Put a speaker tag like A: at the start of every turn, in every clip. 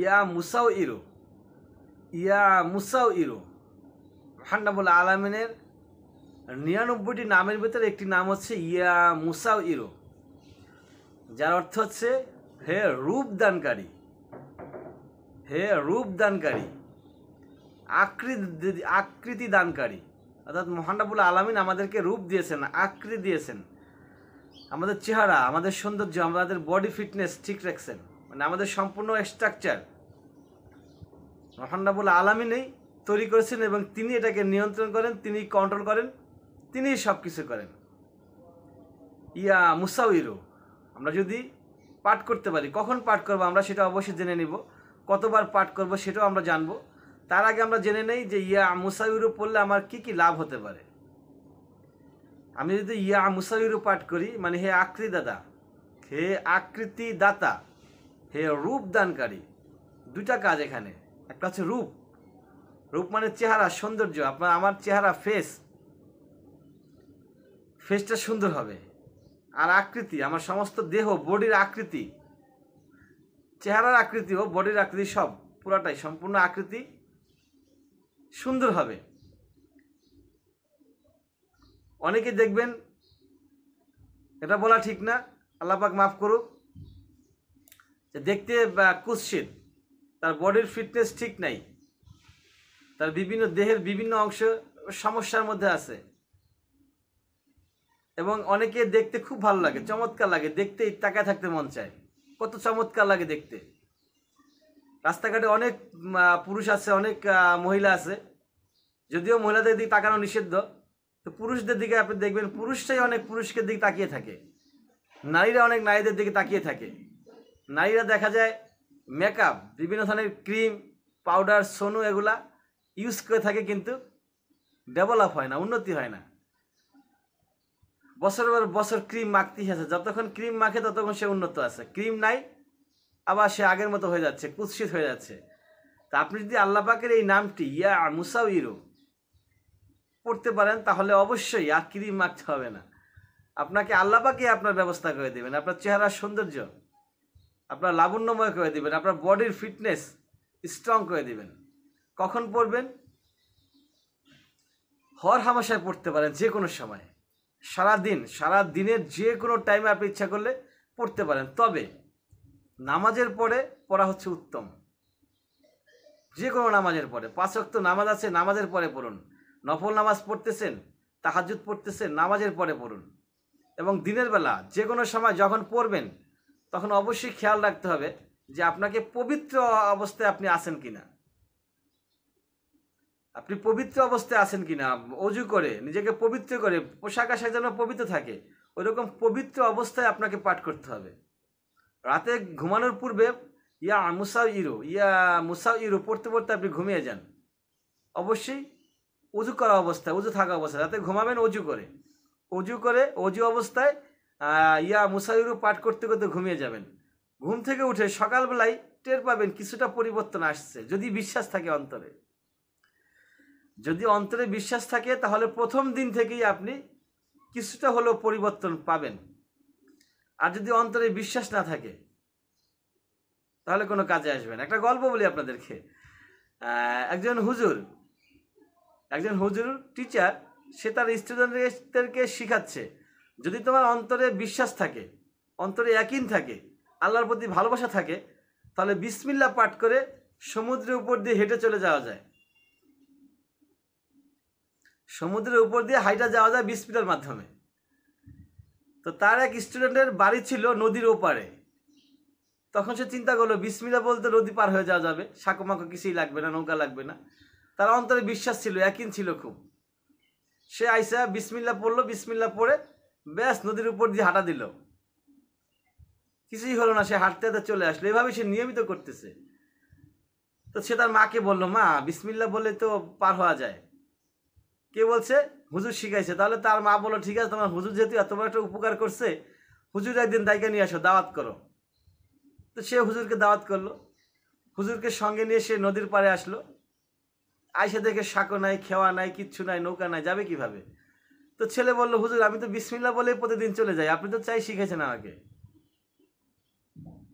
A: ইয়া মুসাউ ইরু, ইয়া মুসাউ ইরু। মহান রব্বুল আলামিনের 99টি নামের ভিতরে একটি নাম হচ্ছে ইয়া মুসাউ ইরু, যার অর্থ হচ্ছে হে রূপদানকারী, হে রূপদানকারী, আকৃতি দানকারী। অর্থাৎ মহান রব্বুল আলামিন আমাদেরকে রূপ দিয়েছেন, আকৃতি দিয়েছেন, আমাদের চেহারা, আমাদের সৌন্দর্য, আমাদের বডি ফিটনেস ঠিক রাখছেন, মানে আমাদের সম্পূর্ণ স্ট্রাকচার মহান রব্বুল আলামিনই তৈরি করেছেন এবং তিনি এটাকে নিয়ন্ত্রণ করেন, তিনি কন্ট্রোল করেন, তিনিই সব কিছু করেন। ইয়া মুসাউইরু আমরা যদি পাঠ করতে পারি, কখন পাঠ করবো আমরা সেটা অবশ্যই জেনে নিব, কতবার পাঠ করব সেটাও আমরা জানবো। তার আগে আমরা জেনে নেই যে ইয়া মুসাউইরু পড়লে আমার কি কি লাভ হতে পারে। আমি যদি ইয়া মুসাউইরু পাঠ করি, মানে হে আকৃতি দাতা, হে আকৃতি দাতা, হে রূপ দানকারী, দুটা কাজ এখানে। একটা হচ্ছে রূপ, রূপ মানে চেহারা, সৌন্দর্য। আমার চেহারা, ফেসটা সুন্দর হবে। আর আকৃতি, আমার সমস্ত দেহ, বডির আকৃতি, চেহারার আকৃতি ও বডির আকৃতি সব পুরাটাই সম্পূর্ণ আকৃতি সুন্দর হবে। অনেকে দেখবেন, এটা বলা ঠিক না, আল্লাহ পাক মাফ করুক, যে দেখতে কুৎসিত, তার বডির ফিটনেস ঠিক নাই, তার বিভিন্ন দেহের বিভিন্ন অংশ সমস্যার মধ্যে আছে, এবং অনেকে দেখতে খুব ভালো লাগে, চমৎকার লাগে, দেখতে তাকায় থাকতে মন চায়, কত চমৎকার লাগে দেখতে। রাস্তাঘাটে অনেক পুরুষ আছে, অনেক মহিলা আছে, যদিও মহিলাদের দিকে তাকানো নিষিদ্ধ, তো পুরুষদের দিকে আপনি দেখবেন পুরুষরাই অনেক পুরুষকে দিকে তাকিয়ে থাকে, নারীরা অনেক নারীদের দিকে তাকিয়ে থাকে। নারীরা দেখা যায় মেকআপ, বিভিন্ন ধরনের ক্রিম, পাউডার, সোনু এগুলা ইউজ করে থাকে, কিন্তু ডেভেলপ হয় না, উন্নতি হয় না। বছর পর বছর ক্রিম মাখতেই আছে, যতক্ষণ ক্রিম মাখে ততক্ষণ সে উন্নত আছে, ক্রিম নাই আবার সে আগের মতো হয়ে যাচ্ছে, কুৎসিত হয়ে যাচ্ছে। তা আপনি যদি আল্লাহ পাকের এই নামটি ইয়া মুসাউইরু পড়তে পারেন, তাহলে অবশ্যই আর ক্রিম মাখতে হবে না, আপনাকে আল্লাহ পাকই আপনার ব্যবস্থা করে দেবেন, আপনার চেহারার সৌন্দর্য আপনার লাবণ্যময় করে দেবেন, আপনার বডির ফিটনেস স্ট্রং করে দেবেন। কখন পড়বেন? হর হামেশায় পড়তে পারেন, যে কোনো সময়, সারা দিনের যে কোনো টাইমে আপনি ইচ্ছা করলে পড়তে পারেন। তবে নামাজের পরে পড়া হচ্ছে উত্তম, যে কোনো নামাজের পরে। 5 ওয়াক্ত নামাজ আছে, নামাজের পরে পড়ুন। নফল নামাজ পড়তেছেন, তাহাজ্জুদ পড়তেছেন, নামাজের পরে পড়ুন। এবং দিনের বেলা যে কোনো সময় যখন পড়বেন, তখন অবশ্যই খেয়াল রাখতে হবে যে আপনাকে পবিত্র অবস্থায় আপনি আছেন কিনা, আপনি পবিত্র অবস্থায় আছেন কিনা, অজু করে নিজেকে পবিত্র করে, পোশাক আশাক যেন পবিত্র থাকে, ওইরকম পবিত্র অবস্থায় আপনাকে পাঠ করতে হবে। রাতে ঘুমানোর পূর্বে ইয়া মুসাউইরু পড়তে পড়তে আপনি ঘুমিয়ে যান। অবশ্যই অজু করা অবস্থায়, অজু থাকা অবস্থায়, রাতে ঘুমাবেন অজু অবস্থায় ইয়া মুসাউইরু পাঠ করতে করতে ঘুমিয়ে যাবেন। ঘুম থেকে উঠে সকালবেলায় টের পাবেন কিছুটা পরিবর্তন আসছে, যদি বিশ্বাস থাকে অন্তরে। যদি অন্তরে বিশ্বাস থাকে তাহলে প্রথম দিন থেকেই আপনি কিছুটা হলেও পরিবর্তন পাবেন। আর যদি অন্তরে বিশ্বাস না থাকে তাহলে কোনো কাজে আসবে না। একটা গল্প বলি আপনাদেরকে। একজন হুজুর টিচার, সে তার স্টুডেন্টদেরকে শিখাচ্ছে, যদি তোমার অন্তরে বিশ্বাস থাকে, অন্তরে ইয়াকিন থাকে, আল্লাহর প্রতি ভালোবাসা থাকে, তাহলে বিসমিল্লাহ পাঠ করে সমুদ্রের উপর দিয়ে হেঁটে চলে যাওয়া যায়। সমুদ্রের উপর দিয়ে হাইটা যাওয়া যায় বিসমিল্লাহর মাধ্যমে। তো তার এক স্টুডেন্টের বাড়ি ছিল নদীর ওপারে। তখন সে চিন্তা করলো বিসমিল্লাহ বলতে নদী পার হয়ে যাওয়া যাবে, সাঁকোমাকো কিছুই লাগবে না, নৌকা লাগবে না। তার অন্তরে বিশ্বাস ছিল, ইয়াকিন ছিল খুব। সে আইসা বিসমিল্লাহ পড়লো, বিসমিল্লাহ পড়ে ব্যাস নদীর উপর দিয়ে হাঁটা দিল, কিছুই হলো না, সে হাঁটতে হাঁটতে চলে আসলো। এভাবে সে নিয়মিত করতেছে। তো সে তার মাকে বললো, মা বিসমিল্লাহ বলে তো পার হওয়া যায়। কে বলছে? হুজুর শিখাইছে। তাহলে তার মা বললো, ঠিক আছে, তোমার হুজুর যেহেতু এত বড় একটা উপকার করছে, হুজুর একদিন দায়িকা নিয়ে আসো, দাওয়াত করো। তো সে হুজুরকে দাওয়াত করলো, হুজুরকে সঙ্গে নিয়ে সে নদীর পাড়ে আসলো। আইসা দেখে সাঁকো নাই, খেওয়া নাই, কিচ্ছু নাই, নৌকা নাই, যাবে কিভাবে? তো ছেলে বললো, হুজুর আমি তো বিসমিল্লাহ বলেই প্রতিদিন চলে যাই, আপনি তো চাই শিখেছেন আমাকে।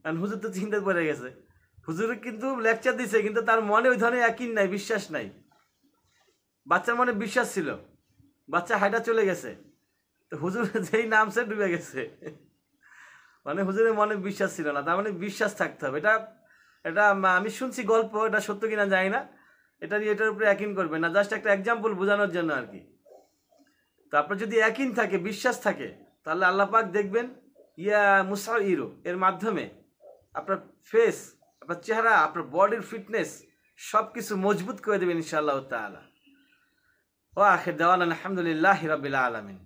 A: কারণ হুজুর তো চিন্তা পড়ে গেছে, হুজুর কিন্তু লেকচার দিছে, কিন্তু তার মনে ওই ধরনের ইয়াকিন নাই, বিশ্বাস নাই। বাচ্চার মনে বিশ্বাস ছিল, বাচ্চা হাইটা চলে গেছে, তো হুজুর যেই নামছে ডুবে গেছে। মানে হুজুরের মনে বিশ্বাস ছিল না, তার মানে বিশ্বাস থাকতে হবে। এটা এটা আমি শুনছি গল্প, এটা সত্য কিনা জানি না, এটা নিয়ে এটার উপরে ইয়াকিন করবে না, জাস্ট একটা এক্সাম্পল বোঝানোর জন্য আর কি। তো আপনার যদি ইয়াকিন থাকে, বিশ্বাস থাকে, তাহলে আল্লাহ পাক দেখবেন ইয়া মুসাইরু এর মাধ্যমে আপনার ফেস, আপনার চেহারা, আপনার বডির ফিটনেস সব কিছু মজবুত করে দেবেন ইনশাআল্লাহ তাআলা। ওয়া আখির দাওয়ানা আলহামদুলিল্লাহি রাব্বিল আলামিন।